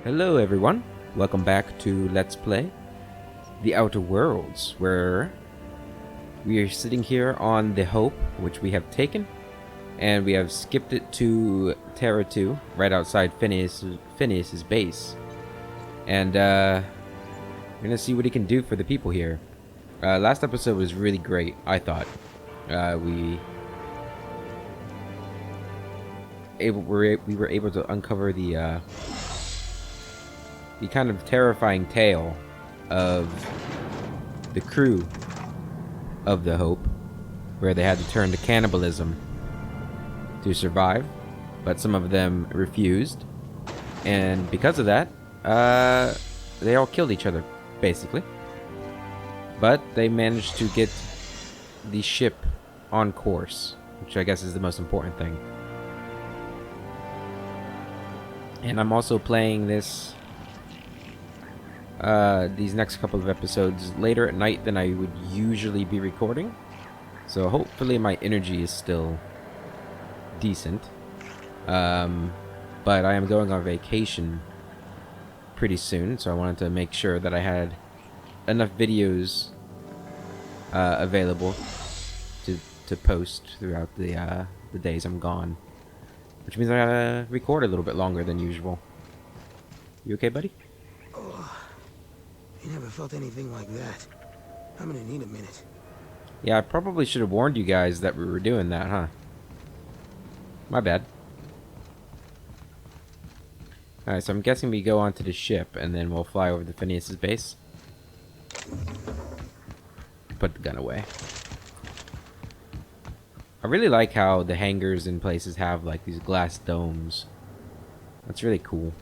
Hello everyone, welcome back to Let's Play The Outer Worlds, where we are sitting here on the Hope, which we have taken, and we have skipped it to Terra 2, right outside Phineas's base. And we're gonna see what he can do for the people here. Last episode was really great, I thought. We were able to uncover the kind of terrifying tale of the crew of the Hope, where they had to turn to cannibalism to survive, but some of them refused, and because of that, they all killed each other, basically. But they managed to get the ship on course, which I guess is the most important thing. And I'm also playing this these next couple of episodes later at night than I would usually be recording, so hopefully my energy is still decent. But I am going on vacation pretty soon, so I wanted to make sure that I had enough videos available to post throughout the days I'm gone, which means I gotta record a little bit longer than usual. You okay, buddy? You never felt anything like that. I'm gonna need a minute. Yeah, I probably should have warned you guys that we were doing that, huh? My bad. Alright, so I'm guessing we go onto the ship, and then we'll fly over to Phineas's base. Put the gun away. I really like how the hangars in places have, like, these glass domes. That's really cool.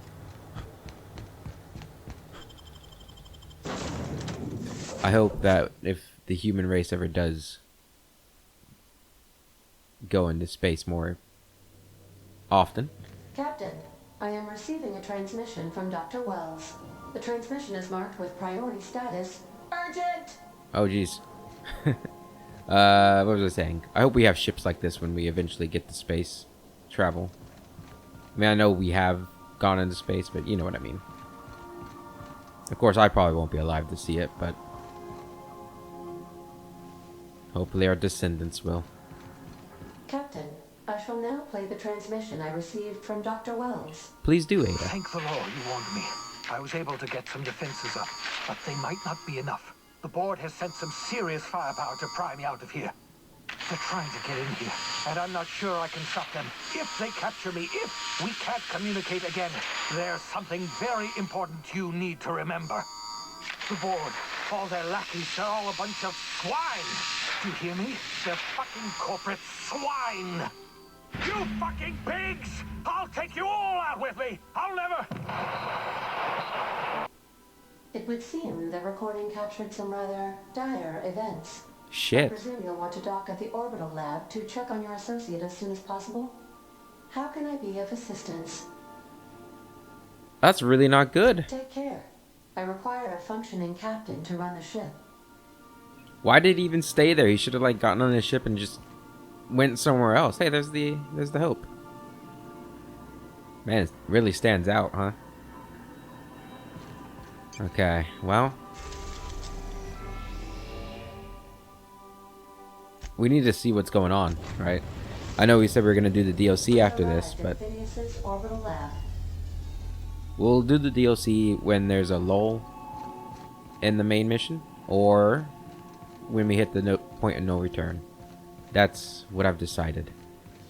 I hope that if the human race ever does go into space more often. Captain, I am receiving a transmission from Dr. Wells. The transmission is marked with priority status. Urgent! Oh, jeez. What was I saying? I hope we have ships like this when we eventually get to space travel. I mean, I know we have gone into space, but you know what I mean. Of course, I probably won't be alive to see it, but hopefully our descendants will. Captain, I shall now play the transmission I received from Dr. Wells. Please do, Ada. Thank the Lord you warned me. I was able to get some defenses up, but they might not be enough. The board has sent some serious firepower to pry me out of here. They're trying to get in here, and I'm not sure I can stop them. If they capture me, if we can't communicate again, there's something very important you need to remember. The board, all their lackeys, they're all a bunch of swine. Do you hear me? They're fucking corporate swine. You fucking pigs! I'll take you all out with me! I'll never... It would seem the recording captured some rather dire events. I Shit. presume you'll want to dock at the orbital lab to check on your associate as soon as possible. How can I be of assistance? That's really not good. Take care. I require a functioning captain to run the ship. Why did he even stay there? He should have, like, gotten on his ship and just went somewhere else. Hey, there's the Hope. Man, it really stands out, huh? Okay, well, we need to see what's going on, right? I know we said we were gonna do the DLC after this, but Phineas's orbital lab. we'll do the DLC when there's a lull in the main mission, or when we hit the point of no return. That's what I've decided.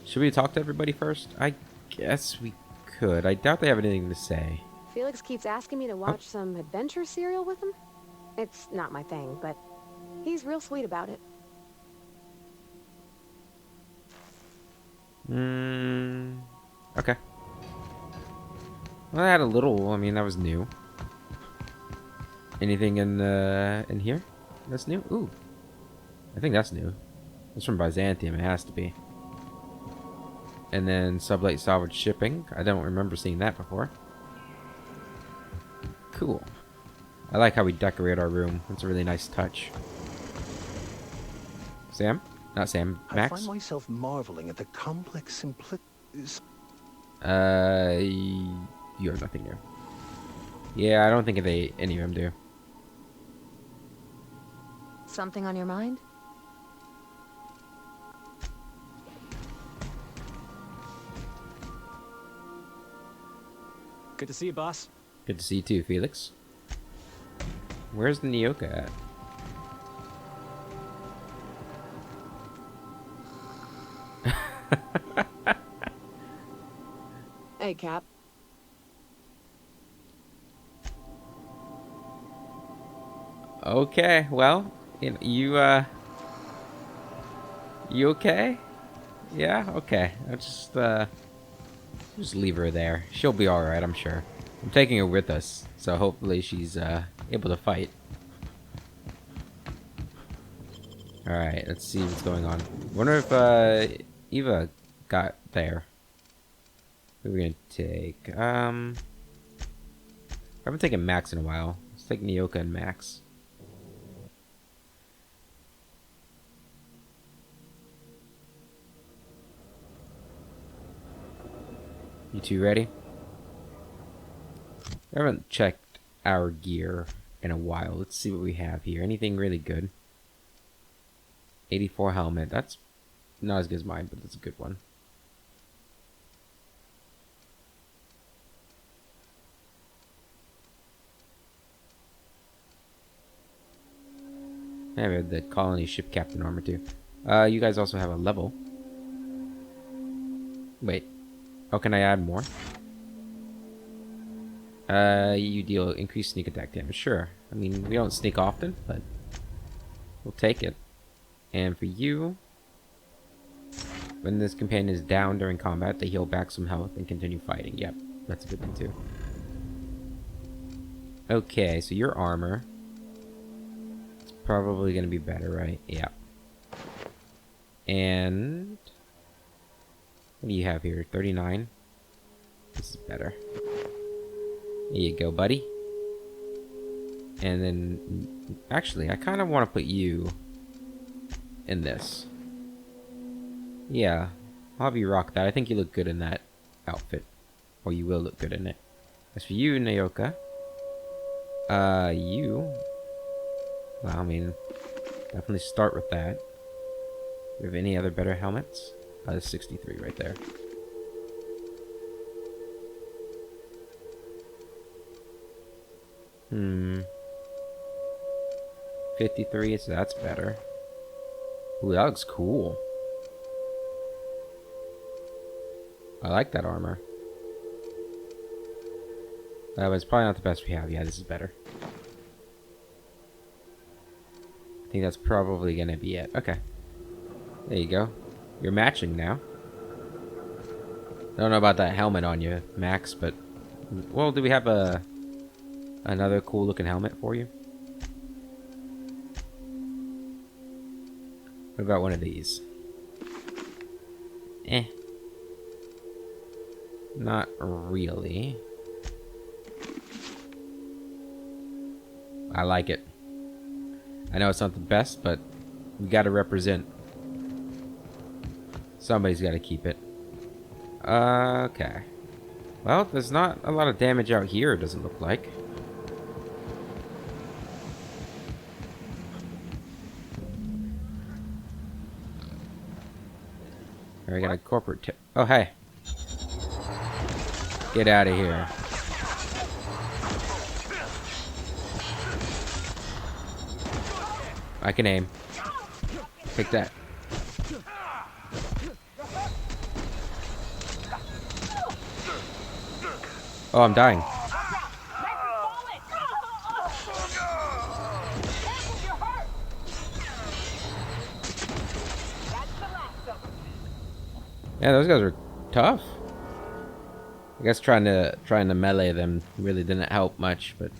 Should we talk to everybody first? I guess we could. I doubt they have anything to say. Felix keeps asking me to watch some adventure serial with him. It's not my thing, but he's real sweet about it. Okay. Well, I had a little. I mean, that was new. Anything in here that's new? Ooh, I think that's new. It's from Byzantium. It has to be. And then Sublate Salvage Shipping. I don't remember seeing that before. Cool. I like how we decorate our room. It's a really nice touch. Sam? Not Sam. I Max? find myself marveling at the complex simplicity. You have nothing there. Yeah, I don't think any of them do. Something on your mind? Good to see you, boss. Good to see you too, Felix. Where's the Nyoka at? Hey, Cap. Okay, well, you okay? Yeah, okay. I'll just leave her there. She'll be all right, I'm sure. I'm taking her with us, so hopefully she's able to fight. All right, let's see what's going on. Wonder if Eva got there. Who are we gonna take? I haven't taken Max in a while. Let's take Nyoka and Max. You two ready? I haven't checked our gear in a while. Let's see what we have here. Anything really good? 84 helmet. That's not as good as mine, but that's a good one. I have the colony ship captain armor too. You guys also have a level. Wait. Oh, can I add more? You deal increased sneak attack damage. Sure. I mean, we don't sneak often, but we'll take it. And for you, when this companion is down during combat, they heal back some health and continue fighting. Yep, that's a good thing too. Okay, so your armor is probably going to be better, right? Yeah. And what do you have here? 39? This is better. There you go, buddy. And then, actually, I kind of want to put you in this. Yeah, I'll have you rock that. I think you look good in that outfit. Or you will look good in it. As for you, Nyoka, you... Well, I mean, definitely start with that. Do you have any other better helmets? 63 right there. Hmm. 53, so that's better. Ooh, that looks cool. I like that armor. But it's probably not the best we have. Yeah, this is better. I think that's probably gonna be it. Okay. There you go. You're matching now. I don't know about that helmet on you, Max, but... Well, do we have another cool looking helmet for you? What about one of these? Eh. Not really. I like it. I know it's not the best, but we gotta represent. Somebody's gotta keep it. Okay. Well, there's not a lot of damage out here, it doesn't look like. I got a corporate tip. Oh, hey. Get out of here. I can aim. Take that. Oh, I'm dying. Yeah, those guys are tough. I guess trying to melee them really didn't help much, but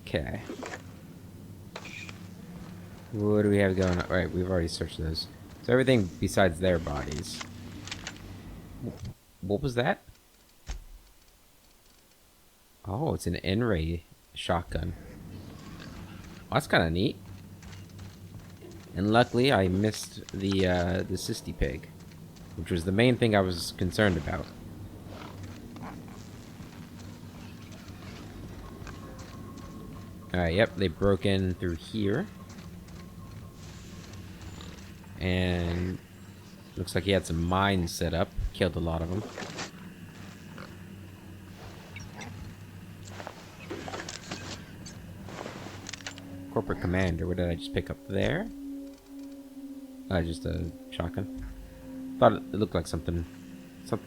okay. What do we have going on? Right, we've already searched those. So everything besides their bodies. What was that? Oh, it's an N-ray shotgun. Oh, that's kind of neat. And luckily, I missed the Cysty Pig, which was the main thing I was concerned about. Alright, yep, they broke in through here. And looks like he had some mines set up. Killed a lot of them. Corporate commander, what did I just pick up there? Just a shotgun. Thought it looked like something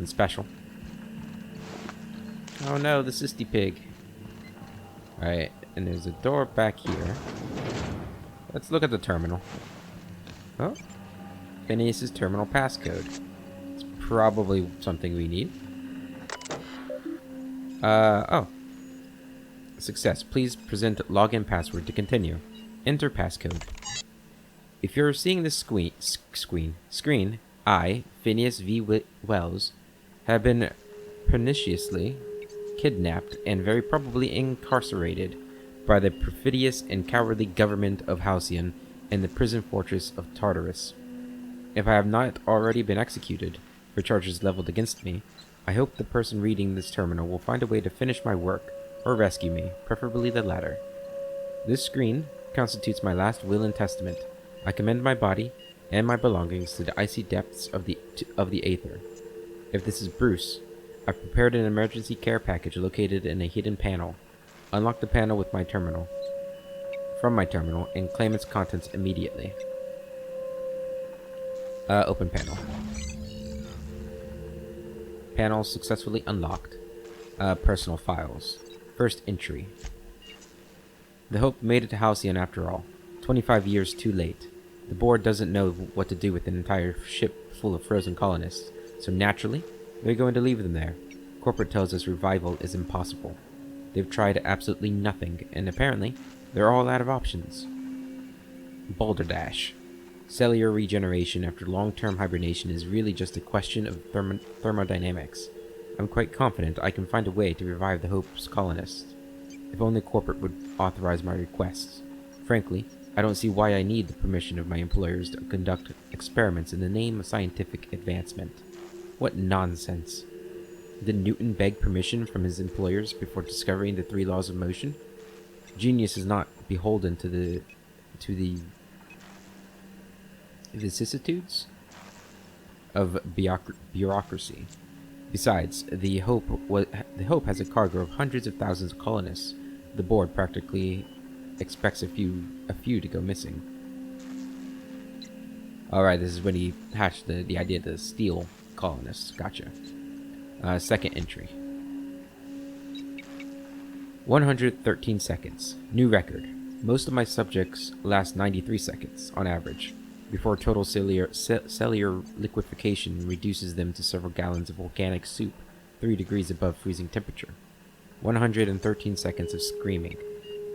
special. Oh no, the Sisty Pig. Alright, and there's a door back here. Let's look at the terminal. Oh, Phineas's terminal passcode. It's probably something we need. Oh. Success. Please present login password to continue. Enter passcode. If you're seeing this screen, I, Phineas V. Wells, have been perniciously kidnapped and very probably incarcerated by the perfidious and cowardly government of Halcyon in the prison fortress of Tartarus. If I have not already been executed for charges leveled against me, I hope the person reading this terminal will find a way to finish my work or rescue me, preferably the latter. This screen constitutes my last will and testament. I commend my body and my belongings to the icy depths of the aether. If this is Bruce, I've prepared an emergency care package located in a hidden panel. Unlock the panel with my terminal. From my terminal and claim its contents immediately. Open panel. Panel successfully unlocked. Personal files. First entry. The Hope made it to Halcyon after all. 25 years too late. The board doesn't know what to do with an entire ship full of frozen colonists, so naturally, they're going to leave them there. Corporate tells us revival is impossible. They've tried absolutely nothing, and apparently, they're all out of options. Balderdash. Cellular regeneration after long-term hibernation is really just a question of thermodynamics. I'm quite confident I can find a way to revive the Hope's colonists. If only corporate would authorize my requests. Frankly, I don't see why I need the permission of my employers to conduct experiments in the name of scientific advancement. What nonsense. Did Newton beg permission from his employers before discovering the 3 laws of motion? Genius is not beholden to the vicissitudes of bureaucracy. Besides, the Hope has a cargo of hundreds of thousands of colonists. The board practically expects a few to go missing. Alright, this is when he hatched the idea to steal colonists. Gotcha. Second entry. 113 seconds. New record. Most of my subjects last 93 seconds, on average, before total cellular liquefaction reduces them to several gallons of volcanic soup, 3 degrees above freezing temperature. 113 seconds of screaming.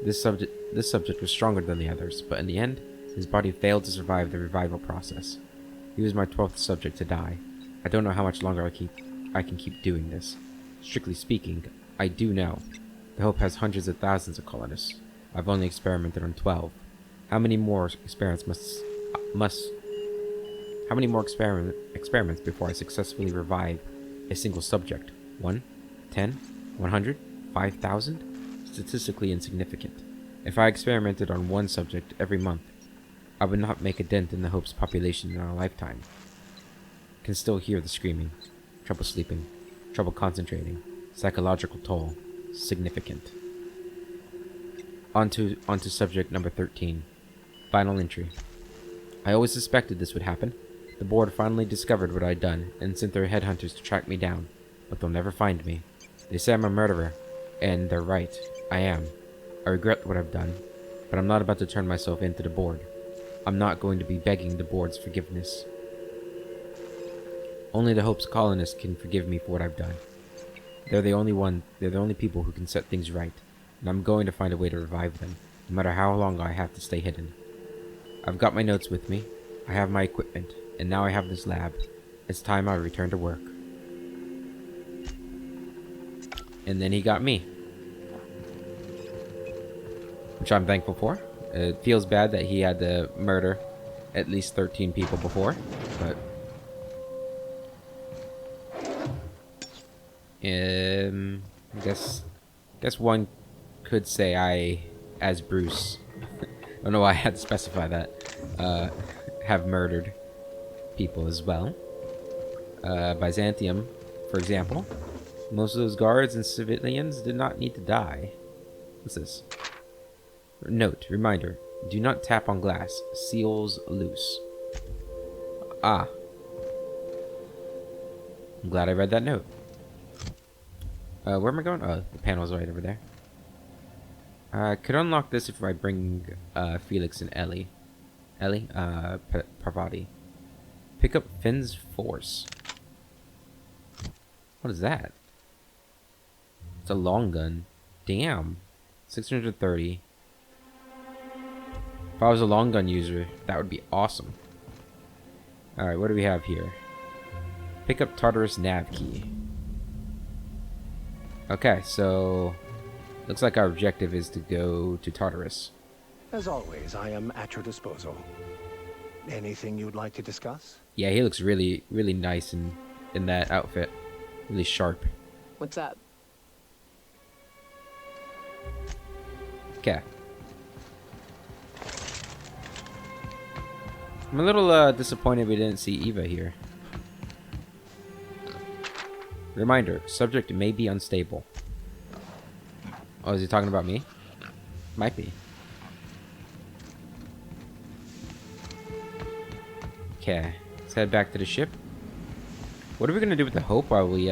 This subject was stronger than the others, but in the end, his body failed to survive the revival process. He was my 12th subject to die. I don't know how much longer I can keep doing this. Strictly speaking, I do know. The Hope has hundreds of thousands of colonists. I've only experimented on 12. How many more experiments how many more experiments before I successfully revive a single subject? 1? 10? 100? 5,000? Statistically insignificant. If I experimented on 1 subject every month, I would not make a dent in the Hope's population in our lifetime. Can still hear the screaming. Trouble sleeping. Trouble concentrating. Psychological toll. Significant. On to subject number 13. Final entry. I always suspected this would happen. The board finally discovered what I'd done and sent their headhunters to track me down, but they'll never find me. They say I'm a murderer, and they're right. I am. I regret what I've done, but I'm not about to turn myself into the board. I'm not going to be begging the board's forgiveness. Only the Hope's colonists can forgive me for what I've done. They're the only people who can set things right, and I'm going to find a way to revive them, no matter how long I have to stay hidden. I've got my notes with me, I have my equipment, and now I have this lab. It's time I return to work. And then he got me. Which I'm thankful for. It feels bad that he had to murder at least 13 people before, but... I guess one could say I as Bruce. I don't know why I had to specify that. Have murdered people as well. Byzantium, for example. Most of those guards and civilians did not need to die. What's this? Note, reminder, do not tap on glass. Seals loose. Ah. I'm glad I read that note. Where am I going? Oh, the panel's right over there. I could unlock this if I bring Felix and Ellie. Parvati. Pick up Finn's Force. What is that? It's a long gun. Damn. 630. If I was a long gun user, that would be awesome. Alright, what do we have here? Pick up Tartarus nav key. Okay, so looks like our objective is to go to Tartarus. As always, I am at your disposal. Anything you'd like to discuss? Yeah, he looks really, really nice in that outfit. Really sharp. What's up? Okay. I'm a little disappointed we didn't see Eva here. Reminder, subject may be unstable. Oh, is he talking about me? Might be. Okay, let's head back to the ship. What are we gonna do with the Hope while we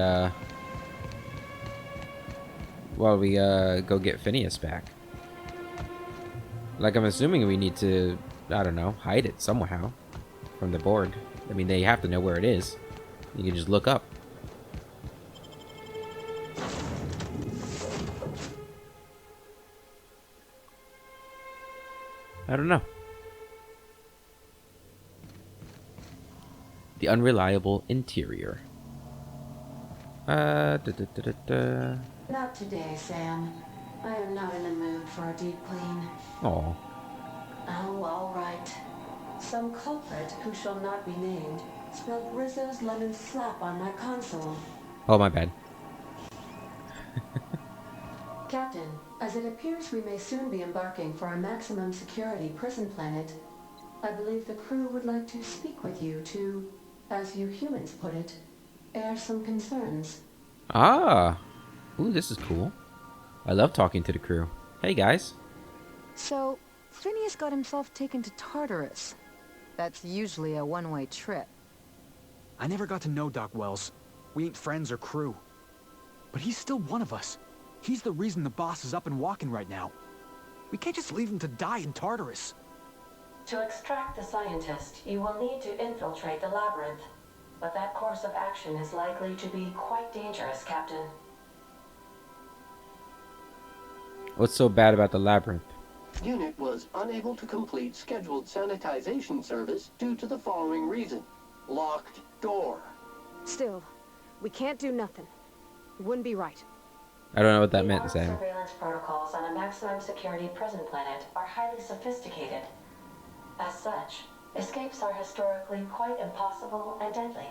go get Phineas back? Like, I'm assuming we need to, I don't know, hide it somehow from the Borg. I mean, they have to know where it is. You can just look up. I don't know. The unreliable interior. Not today, Sam. I am not in the mood for a deep clean. Oh. Oh, all right. Some culprit who shall not be named spilled Rizzo's lemon slap on my console. Oh, my bad. Captain, as it appears we may soon be embarking for a maximum security prison planet, I believe the crew would like to speak with you to, as you humans put it, air some concerns. Ah. Ooh, this is cool. I love talking to the crew. Hey, guys. So, Phineas got himself taken to Tartarus. That's usually a one-way trip. I never got to know Doc Wells. We ain't friends or crew. But he's still one of us. He's the reason the boss is up and walking right now. We can't just leave him to die in Tartarus. To extract the scientist, you will need to infiltrate the labyrinth. But that course of action is likely to be quite dangerous, Captain. What's so bad about the labyrinth? Unit was unable to complete scheduled sanitization service due to the following reason. Locked door. Still, we can't do nothing. It wouldn't be right. I don't know what that The meant, armed Sam. surveillance protocols on a maximum security prison planet are highly sophisticated. As such, escapes are historically quite impossible and deadly.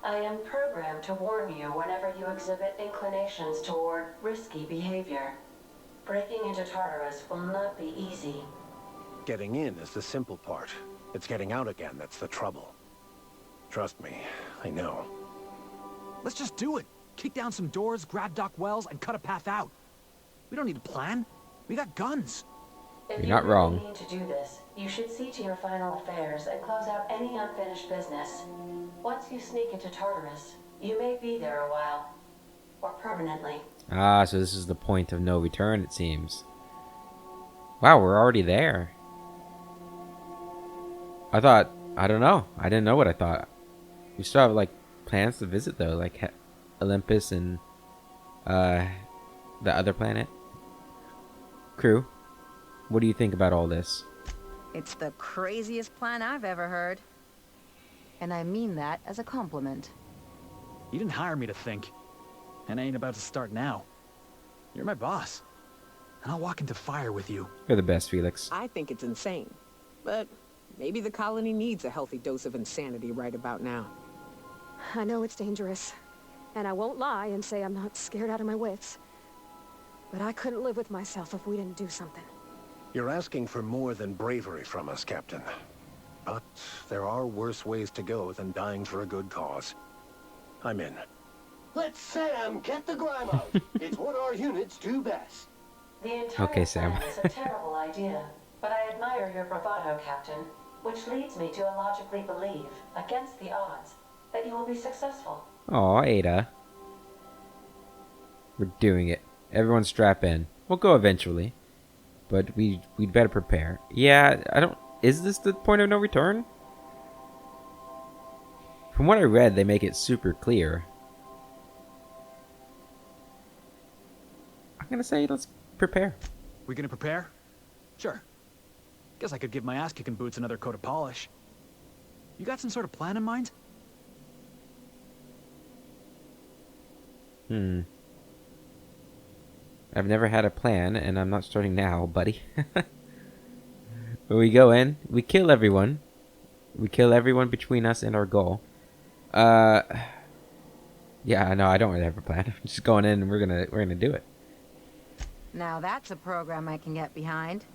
I am programmed to warn you whenever you exhibit inclinations toward risky behavior. Breaking into Tartarus will not be easy. Getting in is the simple part. It's getting out again that's the trouble. Trust me, I know. Let's just do it. Kick down some doors, grab Doc Wells, and cut a path out. We don't need a plan. We got guns. If You're not you really wrong. need to do this, you should see to your final affairs and close out any unfinished business. Once you sneak into Tartarus, you may be there a while. Or permanently. Ah, so this is the point of no return, it seems. Wow, we're already there. I thought, I don't know. I didn't know what I thought. We still have, like, plans to visit, though, like Olympus and the other planet. Crew, what do you think about all this? It's the craziest plan I've ever heard. And I mean that as a compliment. You didn't hire me to think. And I ain't about to start now. You're my boss. And I'll walk into fire with you. You're the best, Felix. I think it's insane. But maybe the colony needs a healthy dose of insanity right about now. I know it's dangerous. And I won't lie and say I'm not scared out of my wits. But I couldn't live with myself if we didn't do something. You're asking for more than bravery from us, Captain. But there are worse ways to go than dying for a good cause. I'm in. Let Sam get the grime out. It's what our units do best. The entire Okay, Sam. plan is a terrible idea, but I admire your bravado, Captain, which leads me to illogically believe, against the odds, that you will be successful. Aw, Ada. We're doing it. Everyone strap in. We'll go eventually. But we'd better prepare. Yeah, I don't... Is this the point of no return? From what I read, they make it super clear. I'm gonna say let's prepare. We gonna prepare? Sure. Guess I could give my ass-kicking boots another coat of polish. You got some sort of plan in mind? I've never had a plan, and I'm not starting now, buddy. We go in, we kill everyone. We kill everyone between us and our goal. Yeah, no, I don't really have a plan. I'm just going in and we're gonna do it. Now that's a program I can get behind.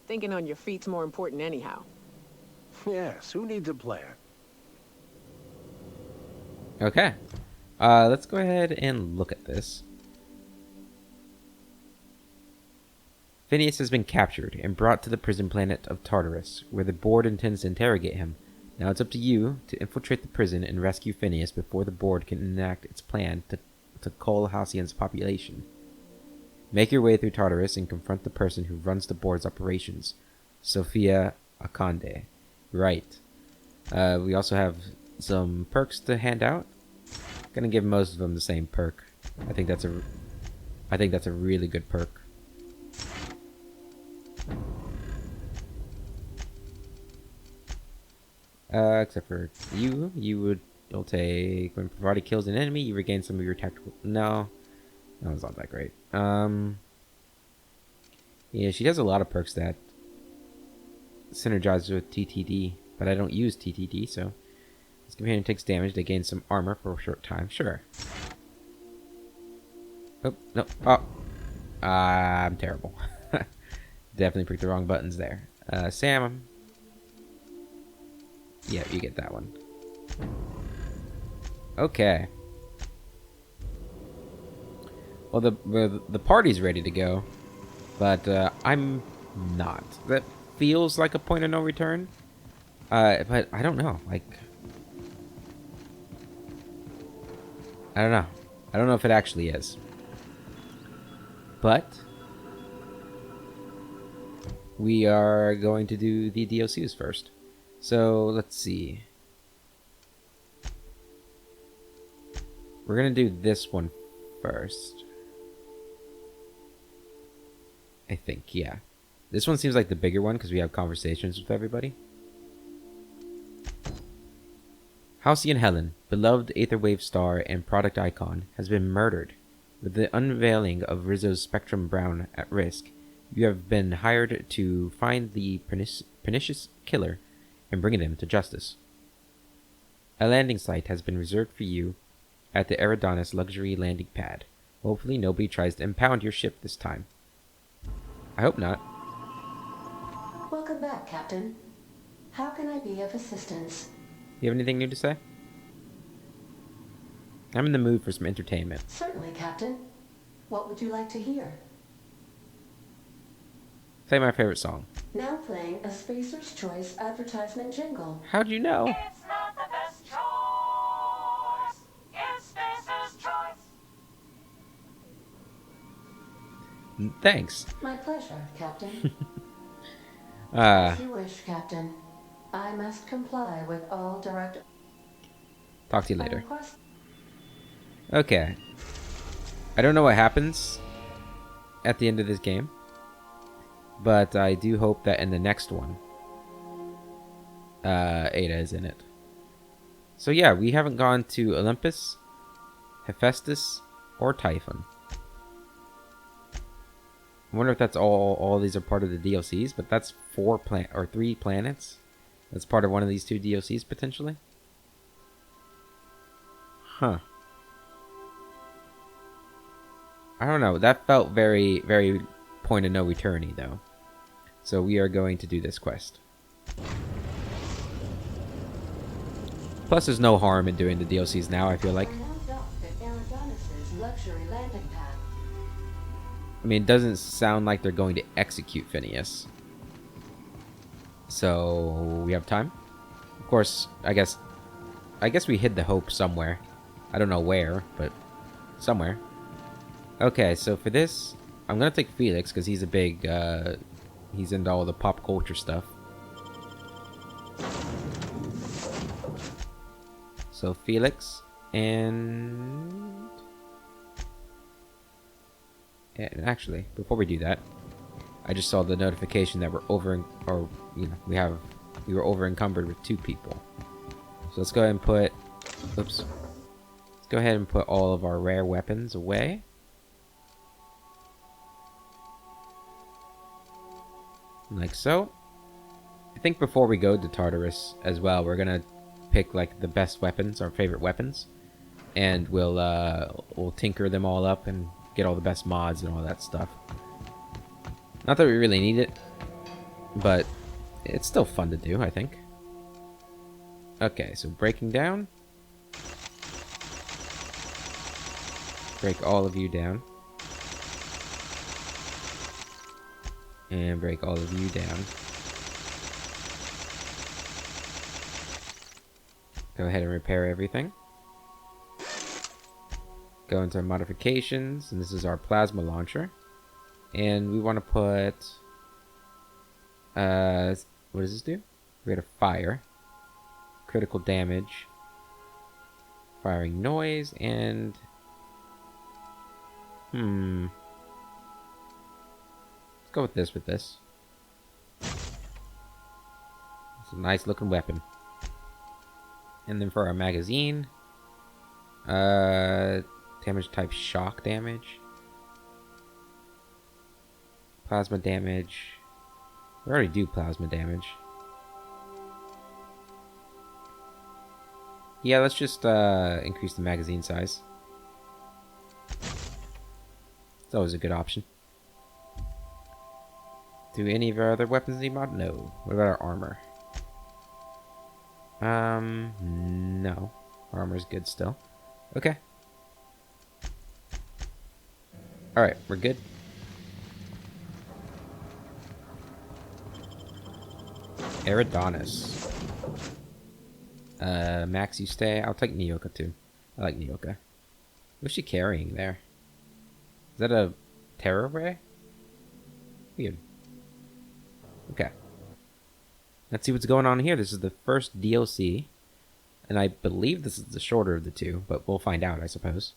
Thinking on your feet's more important anyhow. Yes, who needs a plan? Okay. Let's go ahead and look at this. Phineas has been captured and brought to the prison planet of Tartarus, where the board intends to interrogate him. Now it's up to you to infiltrate the prison and rescue Phineas before the board can enact its plan to cull Halcyon's population. Make your way through Tartarus and confront the person who runs the board's operations, Sophia Akande. Right. We also have some perks to hand out. Gonna give most of them the same perk. I think that's a really good perk. Except for you'll take, when Parvati kills an enemy, you regain some of your tactical. No, it's not that great. Yeah, she has a lot of perks that synergize with TTD, but I don't use TTD, so this companion takes damage. They gain some armor for a short time. Sure. Oh no! Oh, I'm terrible. Definitely picked the wrong buttons there. Sam. Yeah, you get that one. Okay. Well, the party's ready to go, but I'm not. That feels like a point of no return. But I don't know. Like, I don't know. I don't know if it actually is. But we are going to do the DLCs first. So let's see. We're gonna do this one first. I think, yeah. This one seems like the bigger one because we have conversations with everybody. Halcyon Helen, beloved Aetherwave star and product icon, has been murdered. With the unveiling of Rizzo's Spectrum Brown at risk, you have been hired to find the pernicious killer and bringing them to justice. A landing site has been reserved for you at the Eridanus luxury landing pad. Hopefully nobody tries to impound your ship this time. I hope not. Welcome back, Captain. How can I be of assistance? You have anything new to say? I'm in the mood for some entertainment. Certainly, Captain. What would you like to hear? Play my favorite song. Now playing a Spacer's Choice advertisement jingle. How'd you know? It's not the best choice. It's Spacer's Choice. Thanks. My pleasure, Captain. As you wish, Captain. I must comply with all direct... Talk to you later. Okay. I don't know what happens at the end of this game, but I do hope that in the next one, Ada is in it. So yeah, we haven't gone to Olympus, Hephaestus, or Typhon. I wonder if that's all these are part of the DLCs, but that's 3 planets. That's part of one of these 2 DLCs potentially. Huh. I don't know. That felt very, very point of no return though. So we are going to do this quest. Plus, there's no harm in doing the DLCs now, I feel like. We're now docked at Eridonis's luxury landing pad. I mean, it doesn't sound like they're going to execute Phineas. So, we have time. Of course, I guess we hid the Hope somewhere. I don't know where, but somewhere. Okay, so for this, I'm gonna take Felix, because he's a big, he's into all the pop culture stuff. So Felix, and actually, before we do that, I just saw the notification that we're we were over encumbered with 2 people. So let's go ahead and put, oops. Let's go ahead and put all of our rare weapons away. Like so. I think before we go to Tartarus as well, we're gonna pick like the best weapons, our favorite weapons, and we'll tinker them all up and get all the best mods and all that stuff. Not that we really need it, but it's still fun to do, I think. Okay, so breaking down. Break all of you down. And break all of you down. Go ahead and repair everything. Go into our modifications, and this is our plasma launcher. And we want to put... what does this do? Rate of fire. Critical damage. Firing noise, and... Let's go with this. It's a nice looking weapon. And then for our magazine, damage type shock damage, plasma damage. We already do plasma damage. Yeah, let's just increase the magazine size. It's always a good option. Do any of our other weapons need mod? No. What about our armor? No. Armor's good still. Okay. Alright, we're good. Eridonis. Max, you stay. I'll take Nyoka too. I like Nyoka. What's she carrying there? Is that a terror ray? Weird. Okay. Let's see what's going on here. This is the first DLC. And I believe this is the shorter of the 2, but we'll find out, I suppose.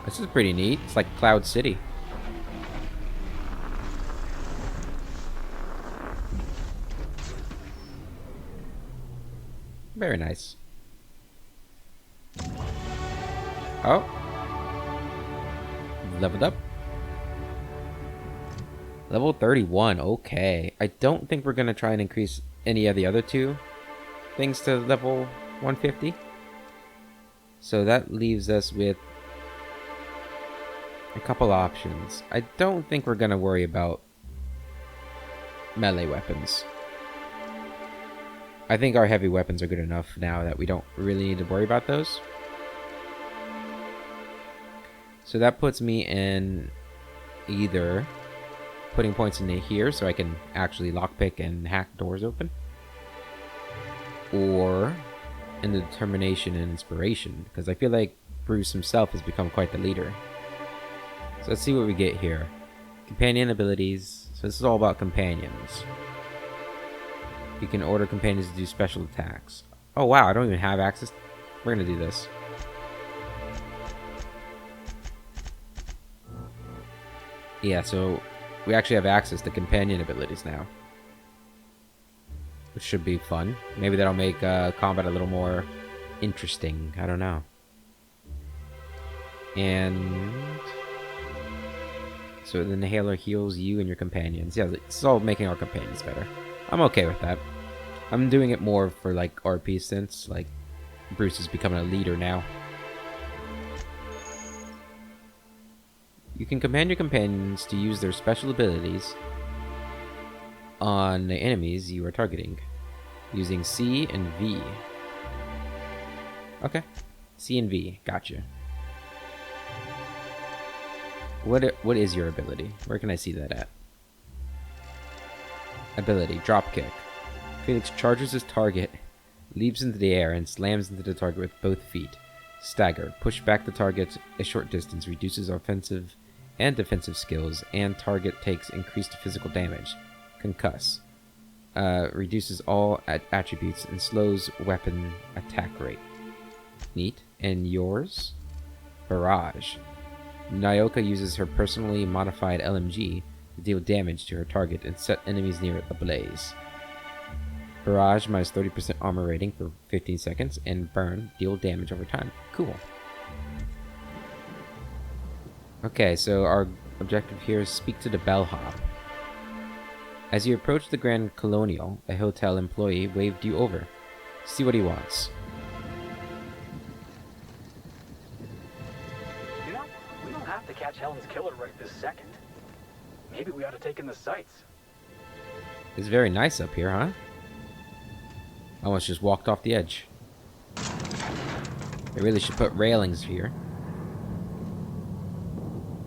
This is pretty neat. It's like Cloud City. Very nice. Oh. Leveled up. Level 31. Okay. I don't think we're going to try and increase any of the other 2 things to level 150. So that leaves us with a couple options. I don't think we're going to worry about melee weapons. I think our heavy weapons are good enough now that we don't really need to worry about those. So that puts me in either putting points into here so I can actually lockpick and hack doors open, or in the determination and inspiration, because I feel like Bruce himself has become quite the leader. So let's see what we get here. Companion abilities. So this is all about companions. You can order companions to do special attacks. Oh wow, I don't even have access. We're gonna do this. Yeah, so we actually have access to companion abilities now, which should be fun. Maybe that'll make combat a little more interesting. I don't know. And So the inhaler heals you and your companions. Yeah, it's all making our companions better. I'm okay with that. I'm doing it more for like RP since like Bruce is becoming a leader now. You can command your companions to use their special abilities on the enemies you are targeting using C and V. Okay, C and V, gotcha. What is your ability? Where can I see that at? Ability, dropkick. Felix charges his target, leaps into the air, and slams into the target with both feet. Stagger, push back the target a short distance, reduces offensive and defensive skills, and target takes increased physical damage. Concuss, reduces all attributes and slows weapon attack rate. Neat. And yours? Barrage. Nyoka uses her personally modified LMG to deal damage to her target and set enemies near it ablaze. Barrage minus 30% armor rating for 15 seconds, and burn, deal damage over time. Cool. Okay, so our objective here is speak to the bellhop. As you approach the Grand Colonial, a hotel employee waved you over. See what he wants. You know, we don't have to catch Helen's killer right this second. Maybe we ought to take in the sights. It's very nice up here, huh? I almost just walked off the edge. They really should put railings here.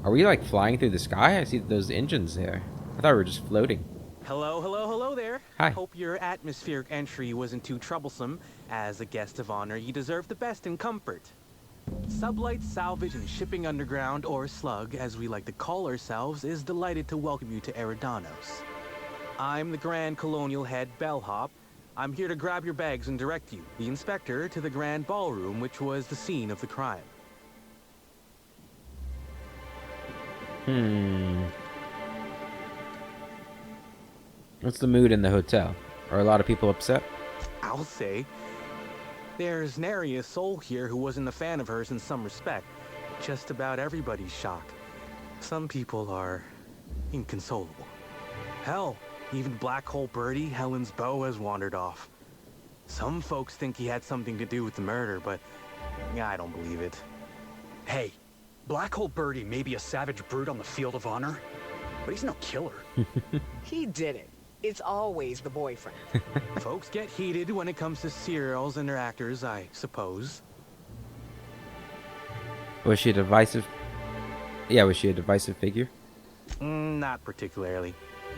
Are we like flying through the sky? I see those engines there. I thought we were just floating. Hello there. Hi. Hope your atmospheric entry wasn't too troublesome. As a guest of honor, you deserve the best in comfort. Sublight Salvage and Shipping Underground, or Slug, as we like to call ourselves, is delighted to welcome you to Eridanos. I'm the Grand Colonial Head Bellhop. I'm here to grab your bags and direct you, the inspector, to the Grand Ballroom, which was the scene of the crime. What's the mood in the hotel? Are a lot of people upset? I'll say. There's nary a soul here who wasn't a fan of hers in some respect. Just about everybody's shocked. Some people are inconsolable. Hell, even Black Hole Birdie, Helen's beau, has wandered off. Some folks think he had something to do with the murder, but I don't believe it. Hey, Black Hole Birdie may be a savage brute on the field of honor, but he's no killer. He did it. It's always the boyfriend. Folks get heated when it comes to serials and their actors, I suppose. Was she a divisive? Yeah, was she a divisive figure? Not particularly.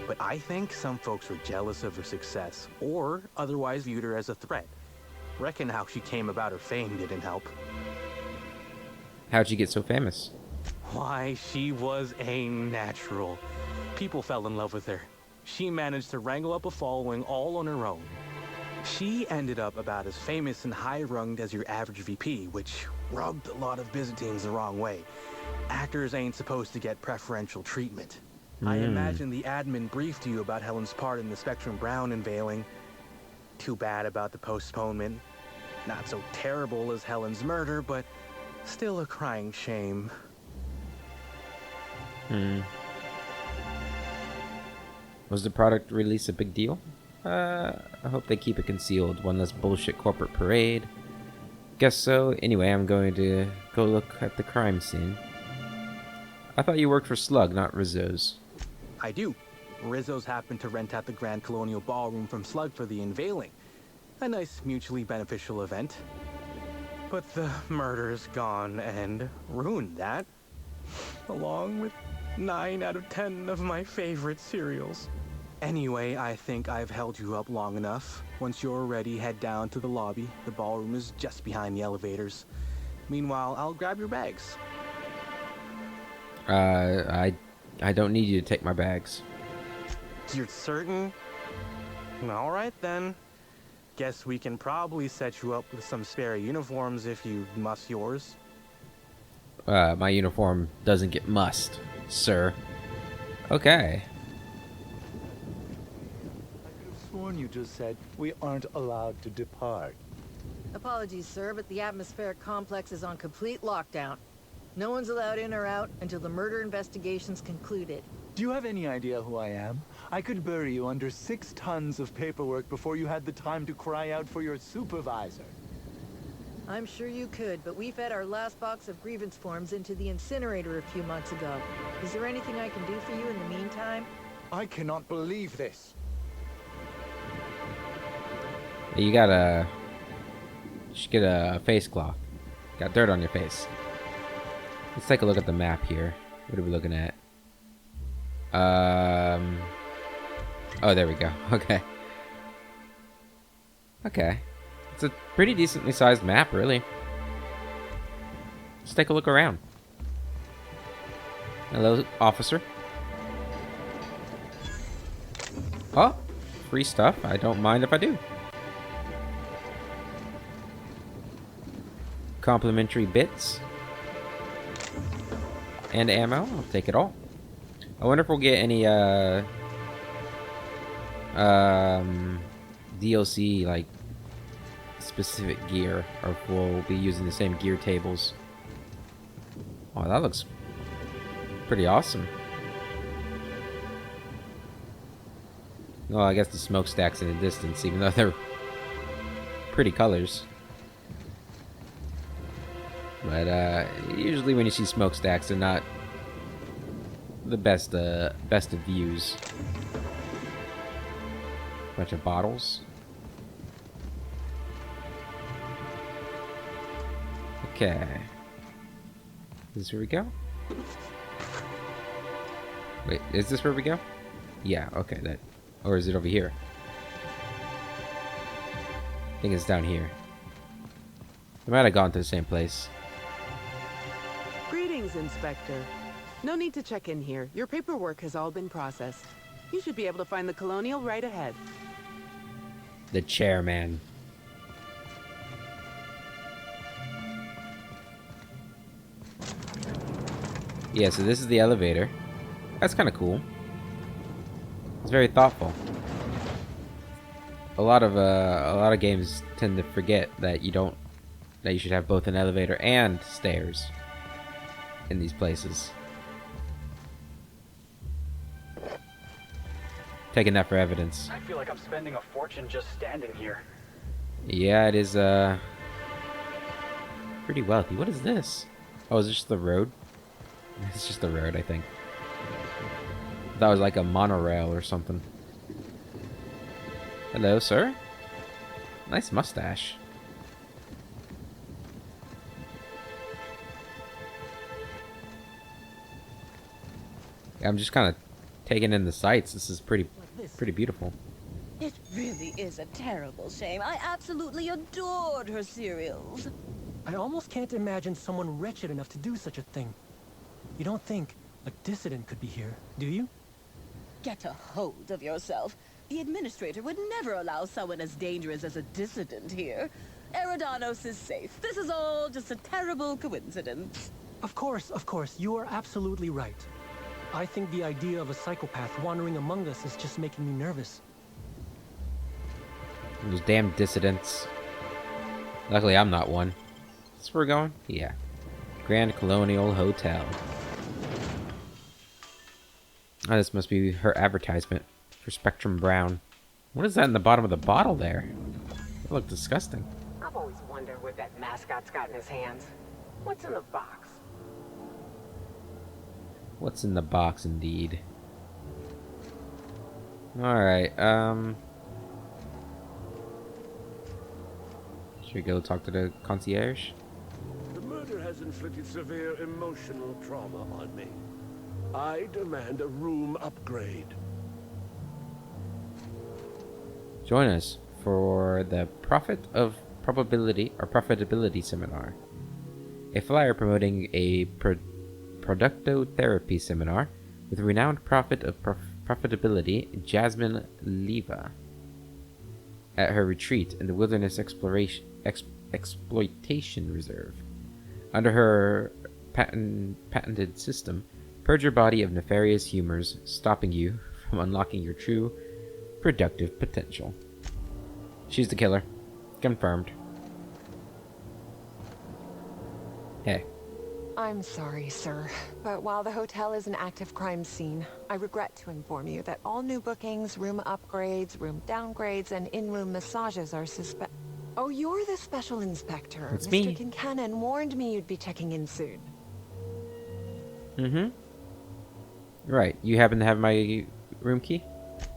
But I think some folks were jealous of her success, or otherwise viewed her as a threat. Reckon how she came about her fame didn't help. How'd she get so famous? Why, she was a natural. People fell in love with her. She managed to wrangle up a following all on her own. She ended up about as famous and high-runged as your average VP, which rubbed a lot of Byzantines the wrong way. Actors ain't supposed to get preferential treatment. I imagine the admin briefed you about Helen's part in the Spectrum Brown unveiling. Too bad about the postponement. Not so terrible as Helen's murder, but still a crying shame. Was the product release a big deal? I hope they keep it concealed. One less bullshit corporate parade. Guess so. Anyway, I'm going to go look at the crime scene. I thought you worked for Slug, not Rizzo's. I do. Rizzo's happened to rent out the Grand Colonial Ballroom from Slug for the unveiling. A nice mutually beneficial event. But the murder's gone and ruined that. Along with 9 out of 10 of my favorite cereals. Anyway, I think I've held you up long enough. Once you're ready, head down to the lobby. The ballroom is just behind the elevators. Meanwhile, I'll grab your bags. I don't need you to take my bags. You're certain? All right then. Guess we can probably set you up with some spare uniforms if you must yours. My uniform doesn't get mussed, sir. Okay. I could have sworn you just said we aren't allowed to depart. Apologies, sir, but the atmospheric complex is on complete lockdown. No one's allowed in or out until the murder investigation's concluded. Do you have any idea who I am? I could bury you under 6 tons of paperwork before you had the time to cry out for your supervisor. I'm sure you could, but we fed our last box of grievance forms into the incinerator a few months ago. Is there anything I can do for you in the meantime? I cannot believe this. You gotta... You should get a face cloth. Got dirt on your face. Let's take a look at the map here. What are we looking at? Oh, there we go. Okay. Okay. It's a pretty decently sized map, really. Let's take a look around. Hello, officer. Oh, free stuff. I don't mind if I do. Complimentary bits. And ammo. I'll take it all. I wonder if we'll get any, DLC, like, specific gear, or if we'll be using the same gear tables. Oh, that looks pretty awesome. Well, I guess the smokestack's in the distance, even though they're pretty colors. But, usually when you see smokestacks, they're not the best of views. Bunch of bottles. Okay. Is this where we go? Wait, is this where we go? Yeah, okay, that. Or is it over here? I think it's down here. We might have gone to the same place. Greetings, Inspector. No need to check in here. Your paperwork has all been processed. You should be able to find the Colonial right ahead. The chairman. Yeah, so this is the elevator. That's kind of cool. It's very thoughtful. A lot of games tend to forget that you should have both an elevator and stairs in these places. Taking that for evidence. I feel like I'm spending a fortune just standing here. Yeah, it is pretty wealthy. What is this? Oh, is this just the road? It's just the road, I think. That was like a monorail or something. Hello, sir. Nice mustache. Yeah, I'm just kind of taking in the sights. This is pretty beautiful. It really is a terrible shame. I absolutely adored her cereals. I almost can't imagine someone wretched enough to do such a thing. You don't think a dissident could be here, do you? Get a hold of yourself. The administrator would never allow someone as dangerous as a dissident here. Eridanos is safe. This is all just a terrible coincidence. Of course, you are absolutely right. I think the idea of a psychopath wandering among us is just making me nervous. Those damn dissidents. Luckily, I'm not one. Is this where we're going? Yeah. Grand Colonial Hotel. Oh, this must be her advertisement for Spectrum Brown. What is that in the bottom of the bottle there? That looked disgusting. I've always wondered what that mascot's got in his hands. What's in the box? What's in the box, indeed? Alright, should we go talk to the concierge? The murder has inflicted severe emotional trauma on me. I demand a room upgrade. Join us for the Profitability Seminar. A flyer promoting a productotherapy seminar with renowned prophet of profitability, Jasmine Leva, at her retreat in the Wilderness Exploitation Reserve. Under her patented system, purge your body of nefarious humors, stopping you from unlocking your true productive potential. She's the killer. Confirmed. Hey. I'm sorry, sir, but while the hotel is an active crime scene, I regret to inform you that all new bookings, room upgrades, room downgrades, and in-room massages are suspect. Oh, you're the special inspector. It's Mr. me. Kincannon warned me you'd be checking in soon. Mm-hmm. Right. You happen to have my room key?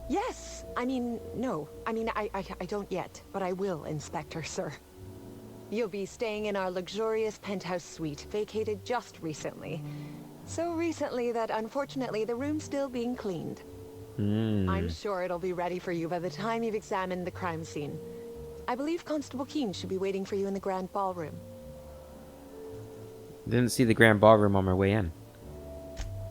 Yes. I mean, no. I mean, I don't yet, but I will, Inspector, sir. You'll be staying in our luxurious penthouse suite, vacated just recently. So recently that, unfortunately, the room's still being cleaned. I'm sure it'll be ready for you by the time you've examined the crime scene. I believe Constable Keene should be waiting for you in the grand ballroom. Didn't see the grand ballroom on my way in.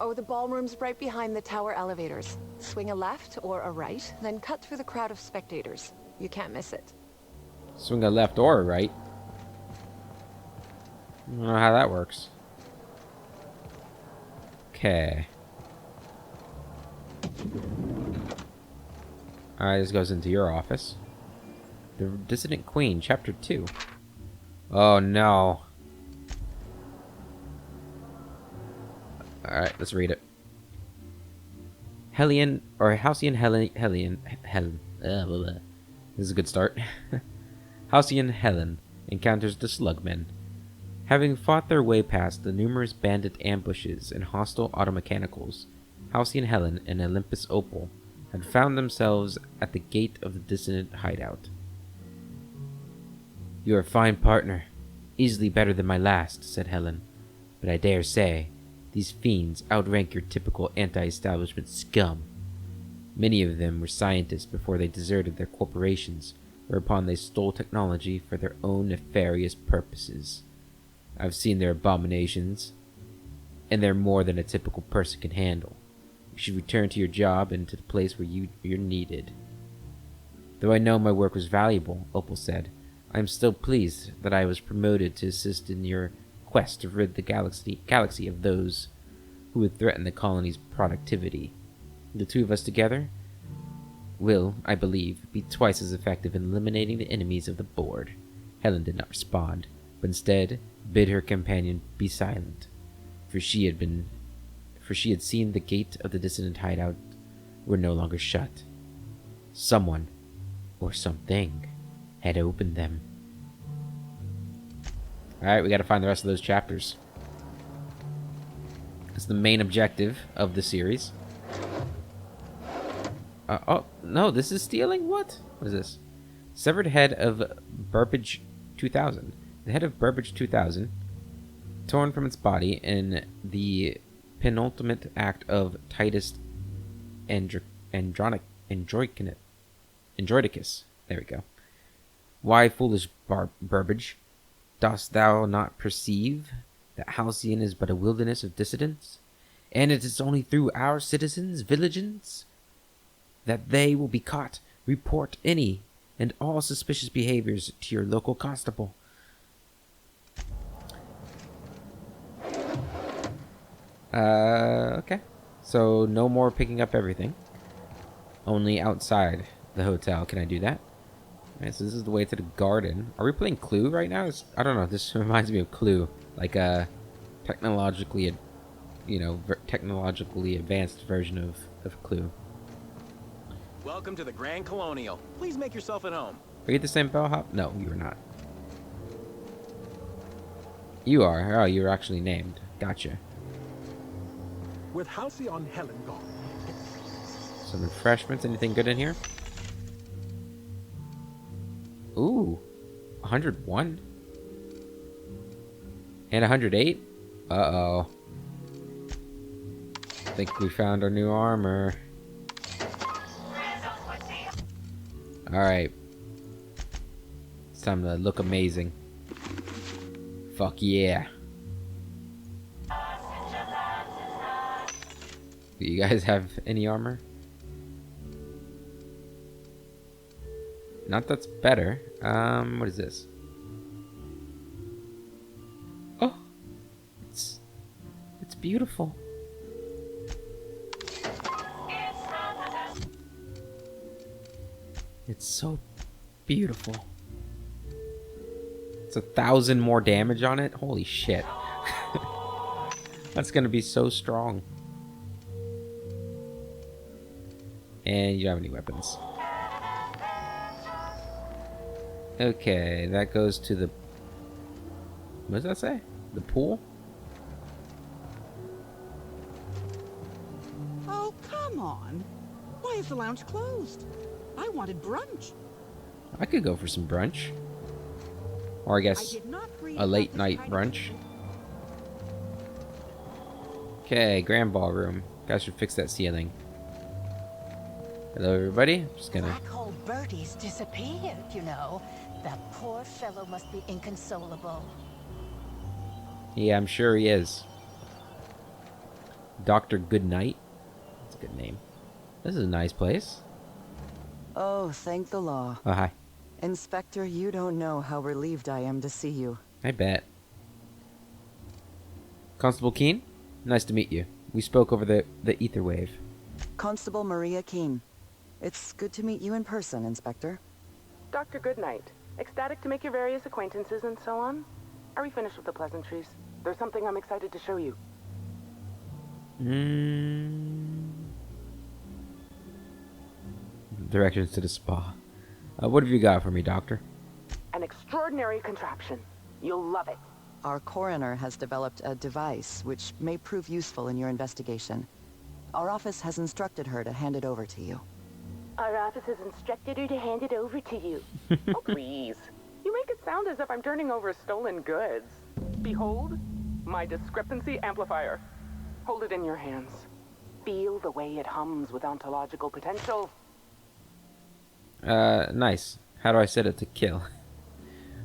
Oh, the ballroom's right behind the tower elevators. Swing a left or a right, then cut through the crowd of spectators. You can't miss it. Swing a left or a right. I don't know how that works. Okay. Alright, this goes into your office. The Dissident Queen, Chapter 2. Oh no. Alright, let's read it. Hellion, or Halcyon Helen. This is a good start. Halcyon Helen encounters the Slugmen. Having fought their way past the numerous bandit ambushes and hostile automechanicals, Halcyon Helen and Olympus Opal had found themselves at the gate of the Dissident hideout. "You are a fine partner, easily better than my last," said Helen, "but I dare say these fiends outrank your typical anti-establishment scum. Many of them were scientists before they deserted their corporations, whereupon they stole technology for their own nefarious purposes. I've seen their abominations, and they're more than a typical person can handle. You should return to your job and to the place where you're needed." "Though I know my work was valuable," Opal said, "I am still pleased that I was promoted to assist in your quest to rid the galaxy of those who would threaten the colony's productivity. The two of us together will, I believe, be twice as effective in eliminating the enemies of the board." Helen did not respond, but instead bid her companion be silent, for she had seen the gate of the Dissident hideout were no longer shut. Someone, or something, had opened them. Alright, we gotta find the rest of those chapters. It's the main objective of the series. Oh, no, this is stealing? What? What is this? Severed head of Burbage 2000. The head of Burbage 2000, torn from its body in the penultimate act of Titus Andronicus. There we go. "Why, foolish Burbage, dost thou not perceive that Halcyon is but a wilderness of dissidents, and it is only through our citizens' vigilance that they will be caught? Report any and all suspicious behaviors to your local constable." Okay. So no more picking up everything. Only outside the hotel can I do that. Alright, so this is the way to the garden. Are we playing Clue right now? I don't know. This reminds me of Clue. Like a technologically advanced version of Clue. Welcome to the Grand Colonial. Please make yourself at home. Are you the same bellhop? No, you are not. You are. Oh, you're actually named. Gotcha. With Halcyon Helen gone. Some refreshments. Anything good in here? Ooh. 101. And 108? Uh-oh. I think we found our new armor. Alright. It's time to look amazing. Fuck yeah. Do you guys have any armor? Not that's better. What is this? Oh, it's beautiful. It's so beautiful. It's 1,000 more damage on it. Holy shit. That's gonna be so strong. And you don't have any weapons. Okay, that goes to the... What does that say? The pool? Oh, come on. Why is the lounge closed? I wanted brunch. I could go for some brunch. Or I guess a late night brunch. Okay, grand ballroom. Guys should fix that ceiling. Hello everybody. Just gonna... Black hole Bertie's disappeared, you know. That poor fellow must be inconsolable. Yeah, I'm sure he is. Dr. Goodnight. That's a good name. This is a nice place. Oh, thank the law. Oh, hi. Inspector, you don't know how relieved I am to see you. I bet. Constable Keene? Nice to meet you. We spoke over the ether wave. Constable Maria Keene. It's good to meet you in person, Inspector. Dr. Goodnight. Ecstatic to make your various acquaintances and so on. Are we finished with the pleasantries? There's something I'm excited to show you. Directions to the spa. What have you got for me, Doctor? An extraordinary contraption. You'll love it. Our coroner has developed a device which may prove useful in your investigation. Our office has instructed her to hand it over to you. Our office has instructed her to hand it over to you. Oh, please. You make it sound as if I'm turning over stolen goods. Behold, my discrepancy amplifier. Hold it in your hands. Feel the way it hums with ontological potential. Nice. How do I set it to kill?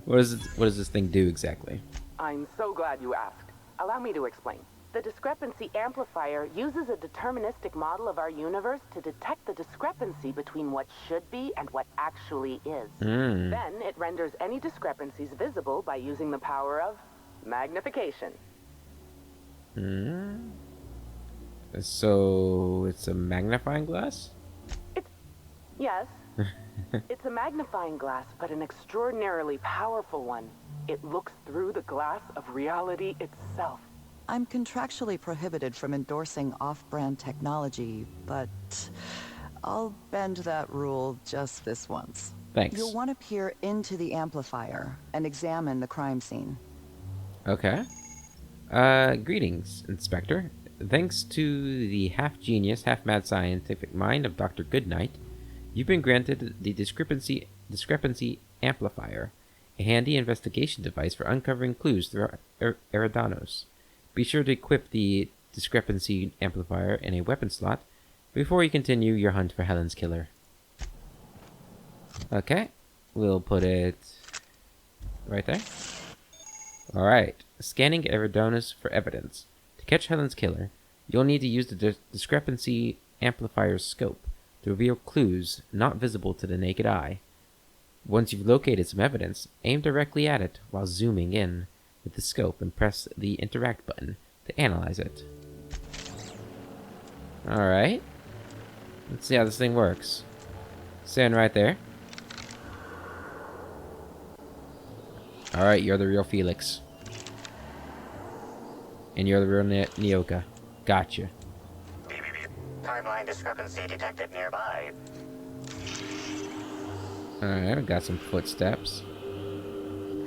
What does this thing do exactly? I'm so glad you asked. Allow me to explain. The discrepancy amplifier uses a deterministic model of our universe to detect the discrepancy between what should be and what actually is. Then it renders any discrepancies visible by using the power of magnification. So it's a magnifying glass? Yes. It's a magnifying glass, but an extraordinarily powerful one. It looks through the glass of reality itself. I'm contractually prohibited from endorsing off-brand technology, but I'll bend that rule just this once. Thanks. You'll want to peer into the amplifier and examine the crime scene. Okay. Greetings, Inspector. Thanks to the half-genius, half-mad scientific mind of Dr. Goodnight, you've been granted the discrepancy amplifier, a handy investigation device for uncovering clues throughout Eridanos. Be sure to equip the discrepancy amplifier in a weapon slot before you continue your hunt for Helen's killer. Okay, we'll put it right there. Alright, scanning Eridanos for evidence. To catch Helen's killer, you'll need to use the discrepancy amplifier's scope to reveal clues not visible to the naked eye. Once you've located some evidence, aim directly at it while zooming in with the scope and press the interact button to analyze it. Alright. Let's see how this thing works. Stand right there. Alright, you're the real Felix. And you're the real Nyoka. Gotcha. Timeline discrepancy detected nearby. Alright, we got some footsteps.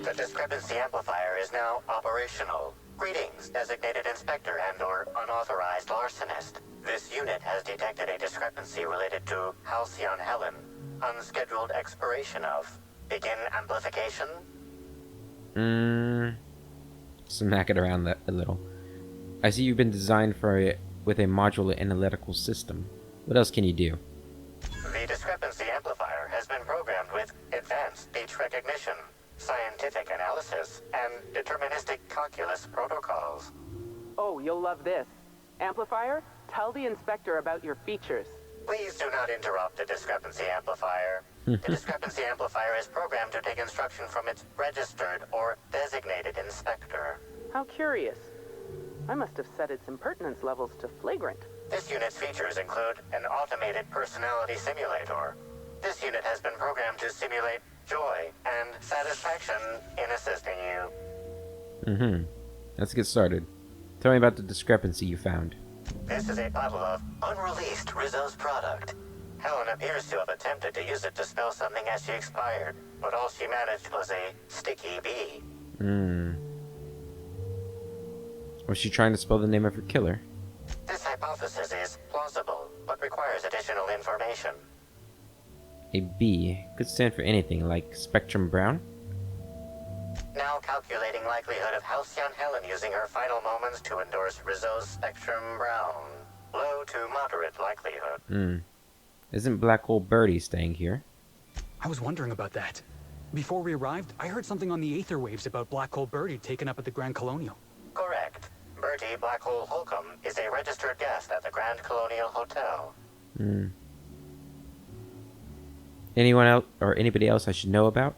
The discrepancy amplifier is now operational. Greetings, designated inspector and/or unauthorized larcenist. This unit has detected a discrepancy related to Halcyon Helen. Unscheduled expiration of. Begin amplification? Smack it around a little. I see you've been designed with a modular analytical system. What else can you do? The discrepancy amplifier has been programmed with advanced speech recognition, scientific analysis, and deterministic calculus protocols. Oh, you'll love this. Amplifier, tell the inspector about your features. Please do not interrupt the discrepancy amplifier. The discrepancy amplifier is programmed to take instruction from its registered or designated inspector. How curious. I must have set its impertinence levels to flagrant. This unit's features include an automated personality simulator. This unit has been programmed to simulate joy and satisfaction in assisting you. Let's get started. Tell me about the discrepancy you found. This is a bottle of unreleased Rizzo's product. Helen appears to have attempted to use it to spell something as she expired, but all she managed was a sticky B. Was she trying to spell the name of her killer? This hypothesis is plausible, but requires additional information. A B could stand for anything like Spectrum Brown? Now calculating likelihood of Halcyon Helen using her final moments to endorse Rizzo's Spectrum Brown. Low to moderate likelihood. Isn't Black Hole Birdie staying here? I was wondering about that. Before we arrived, I heard something on the aether waves about Black Hole Birdie taken up at the Grand Colonial. Correct. Bertie Black Hole Holcomb is a registered guest at the Grand Colonial Hotel. Anyone else or anybody else I should know about?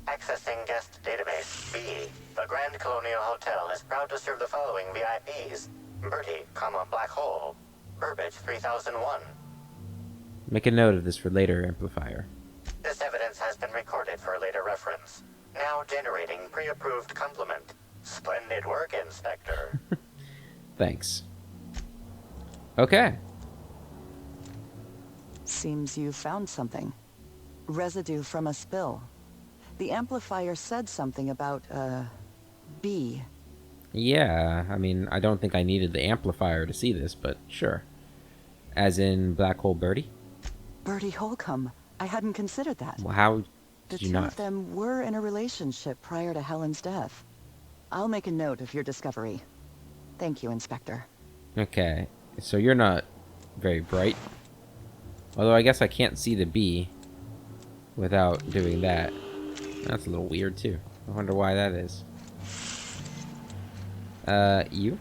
Accessing guest database B. The Grand Colonial Hotel is proud to serve the following VIPs. Bertie, Black Hole. Burbage 3001. Make a note of this for later, Amplifier. This evidence has been recorded for later reference. Now generating pre-approved compliment. Splendid work, Inspector. Thanks. Okay. Seems you found something. Residue from a spill. The amplifier said something about, B. Yeah, I mean, I don't think I needed the amplifier to see this, but sure. As in Black Hole Birdie? Bertie Holcomb. I hadn't considered that. Well, how The did you two not? of them were in a relationship prior to Helen's death. I'll make a note of your discovery. Thank you, Inspector. Okay, so you're not very bright. Although I guess I can't see the B without doing that. That's a little weird too. I wonder why that is. You?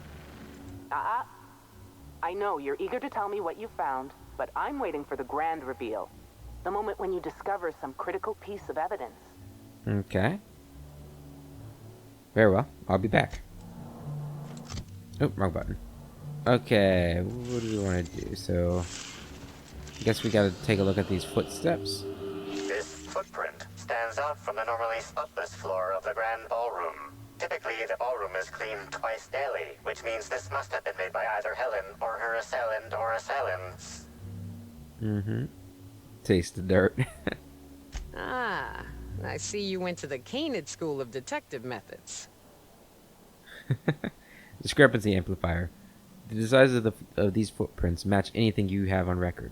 I know you're eager to tell me what you found, but I'm waiting for the grand reveal. The moment when you discover some critical piece of evidence. Okay. Very well. I'll be back. Oh, wrong button. Okay, what do we want to do? So, I guess we gotta take a look at these footsteps. This footprint stands out from the normally spotless floor of the Grand Ballroom. Typically, the ballroom is cleaned twice daily, which means this must have been made by either Helen or her assailant or assailants. Taste the dirt. Ah, I see you went to the Canid School of Detective Methods. Discrepancy amplifier. The size of these footprints match anything you have on record.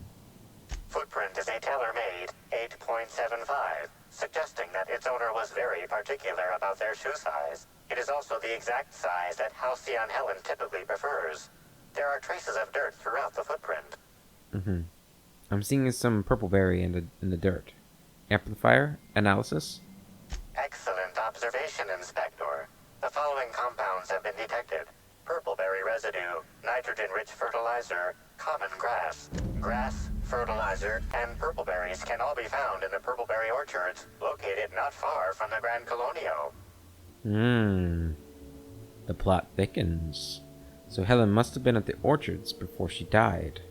Footprint is a tailor-made 8.75, suggesting that its owner was very particular about their shoe size. It is also the exact size that Halcyon Helen typically prefers. There are traces of dirt throughout the footprint. I'm seeing some purpleberry in the dirt. Amplifier analysis. Excellent observation, Inspector. The following compounds have been detected. Purpleberry residue, nitrogen-rich fertilizer, common grass. Grass, fertilizer, and purpleberries can all be found in the purpleberry orchards, located not far from the Grand Colonial. The plot thickens. So Helen must have been at the orchards before she died.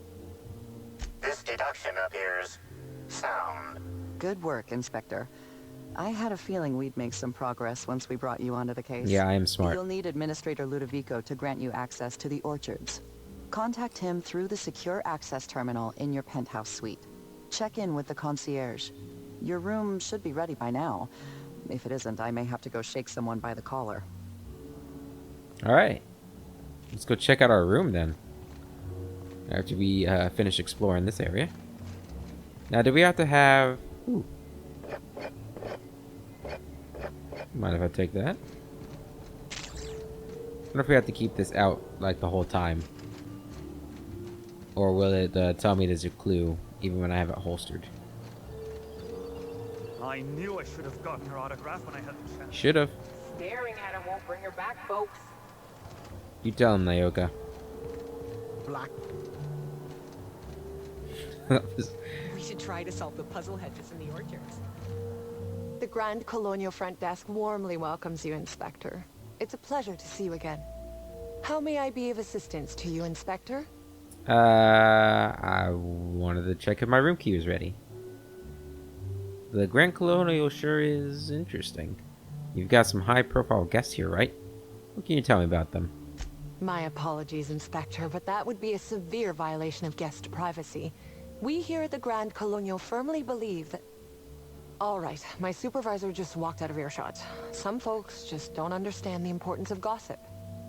This deduction appears sound. Good work, Inspector. I had a feeling we'd make some progress once we brought you onto the case. Yeah, I am smart. You'll need Administrator Ludovico to grant you access to the orchards. Contact him through the secure access terminal in your penthouse suite. Check in with the concierge. Your room should be ready by now. If it isn't, I may have to go shake someone by the collar. Alright. Let's go check out our room then. After we finish exploring this area. Now, do we have to have... Ooh. Mind if I take that? I wonder if we have to keep this out, like, the whole time. Or will it tell me there's a clue, even when I have it holstered? I knew I should have gotten her autograph when I had the chance. Should have. Staring at her won't bring her back, folks. You tell him, Nayoka. Black. We should try to solve the puzzle hedges in the orchards. The Grand Colonial Front Desk warmly welcomes you, Inspector. It's a pleasure to see you again. How may I be of assistance to you, Inspector? I wanted to check if my room key was ready. The Grand Colonial sure is interesting. You've got some high-profile guests here, right? What can you tell me about them? My apologies, Inspector, but that would be a severe violation of guest privacy. We here at the Grand Colonial firmly believe that... All right, my supervisor just walked out of earshot. Some folks just don't understand the importance of gossip.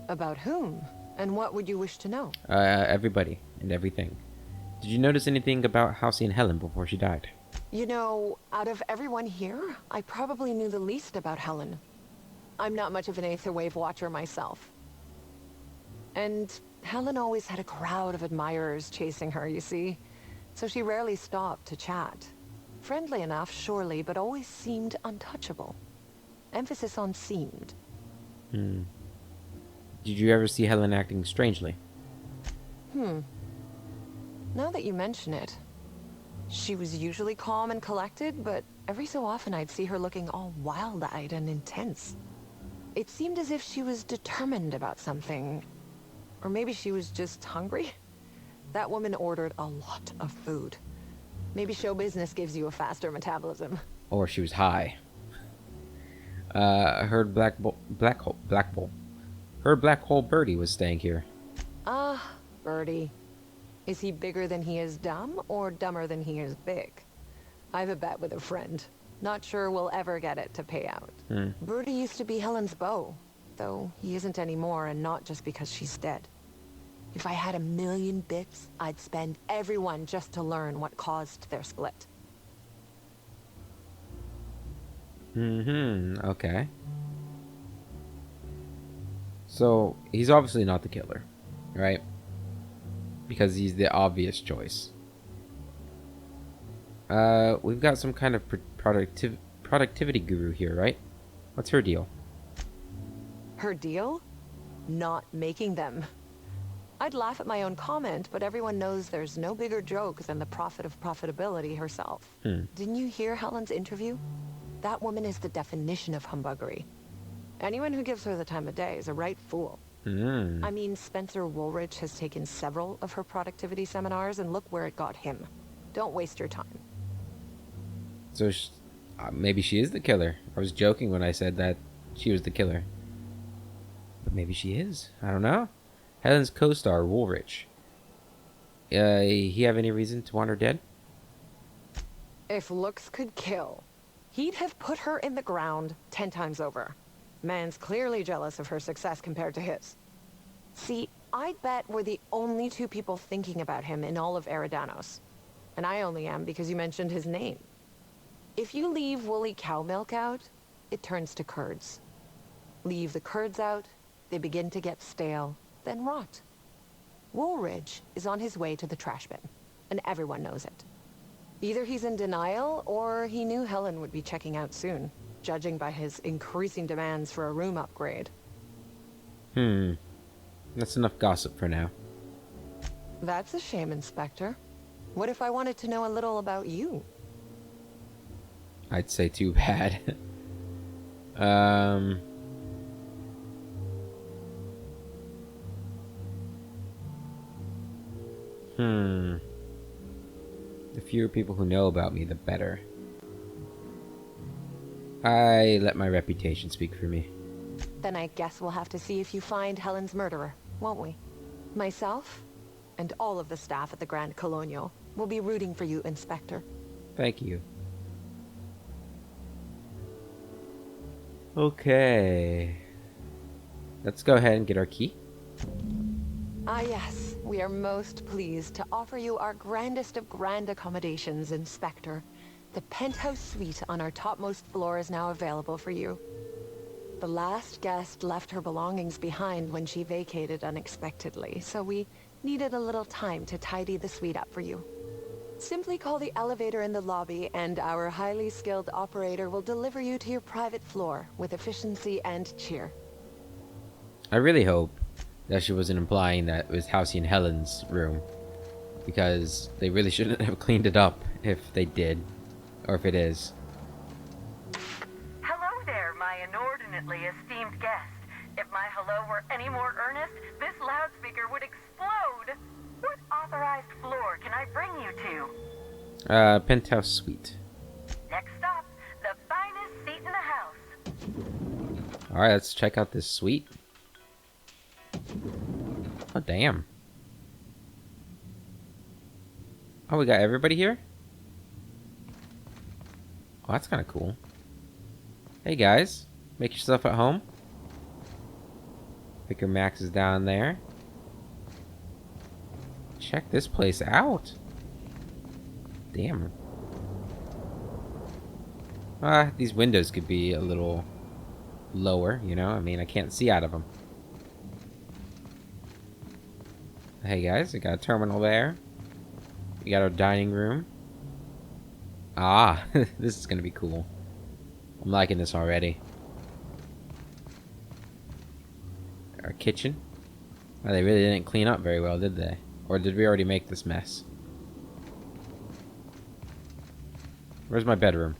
About whom? And what would you wish to know? Everybody and everything. Did you notice anything about Halcyon Helen before she died? You know, out of everyone here, I probably knew the least about Helen. I'm not much of an Aetherwave watcher myself. And Helen always had a crowd of admirers chasing her, you see. So she rarely stopped to chat. Friendly enough, surely, but always seemed untouchable. Emphasis on seemed. Did you ever see Helen acting strangely? Now that you mention it, she was usually calm and collected, but every so often I'd see her looking all wild-eyed and intense. It seemed as if she was determined about something. Or maybe she was just hungry. That woman ordered a lot of food. Maybe show business gives you a faster metabolism. Or she was high. I heard Black Hole Birdie was staying here. Ah, Birdie. Is he bigger than he is dumb, or dumber than he is big? I've a bet with a friend. Not sure we'll ever get it to pay out. Birdie used to be Helen's beau, though he isn't anymore, and not just because she's dead. If I had 1,000,000 bits, I'd spend every one just to learn what caused their split. Okay. So, he's obviously not the killer, right? Because he's the obvious choice. We've got some kind of productivity guru here, right? What's her deal? Her deal? Not making them. I'd laugh at my own comment, but everyone knows there's no bigger joke than the prophet of profitability herself. Didn't you hear Helen's interview? That woman is the definition of humbuggery. Anyone who gives her the time of day is a right fool. I mean, Spencer Woolrich has taken several of her productivity seminars, and look where it got him. Don't waste your time. So, maybe she is the killer. I was joking when I said that she was the killer. But maybe she is. I don't know. Helen's co-star, Woolrich. He have any reason to want her dead? If looks could kill, he'd have put her in the ground 10 times over. Man's clearly jealous of her success compared to his. See, I'd bet we're the only two people thinking about him in all of Eridanos. And I only am because you mentioned his name. If you leave woolly cow milk out, it turns to curds. Leave the curds out, they begin to get stale, then rot. Woolridge is on his way to the trash bin, and everyone knows it. Either he's in denial, or he knew Helen would be checking out soon, judging by his increasing demands for a room upgrade. That's enough gossip for now. That's a shame, Inspector. What if I wanted to know a little about you? I'd say too bad. The fewer people who know about me, the better. I let my reputation speak for me. Then I guess we'll have to see if you find Helen's murderer, won't we? Myself, and all of the staff at the Grand Colonial, will be rooting for you, Inspector. Thank you. Okay. Let's go ahead and get our key. Ah yes, we are most pleased to offer you our grandest of grand accommodations, Inspector. The penthouse suite on our topmost floor is now available for you. The last guest left her belongings behind when she vacated unexpectedly, so we needed a little time to tidy the suite up for you. Simply call the elevator in the lobby, and our highly skilled operator will deliver you to your private floor with efficiency and cheer. I really hope that she wasn't implying that it was Halcyon Helen's room, because they really shouldn't have cleaned it up if they did, or if it is. Hello there, my inordinately esteemed guest. If my hello were any more earnest, this loudspeaker would explode. What authorized floor can I bring you to? Penthouse suite. Next stop, the finest seat in the house. Alright, let's check out this suite. Oh, damn. Oh, we got everybody here? Oh, that's kind of cool. Hey, guys. Make yourself at home. Vicar Max is down there. Check this place out. Damn. These windows could be a little lower, you know? I mean, I can't see out of them. Hey, guys. We got a terminal there. We got our dining room. This is gonna be cool. I'm liking this already. Our kitchen. Oh, they really didn't clean up very well, did they? Or did we already make this mess? Where's my bedroom?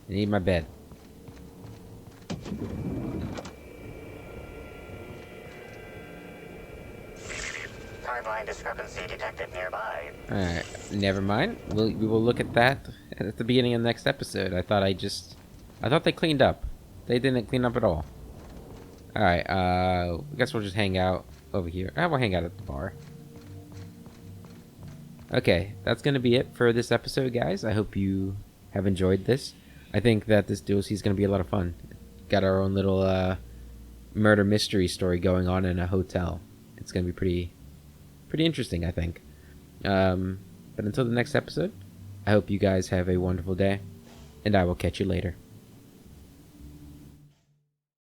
I need my bed. Timeline discrepancy detected nearby. Alright, never mind. We will look at that at the beginning of the next episode. I thought they cleaned up. They didn't clean up at all. Alright, I guess we'll just hang out over here. We'll hang out at the bar. Okay, that's gonna be it for this episode, guys. I hope you have enjoyed this. I think that this DLC is gonna be a lot of fun. Got our own little murder mystery story going on in a hotel. It's gonna be pretty interesting, I think. But until the next episode, I hope you guys have a wonderful day, and I will catch you later.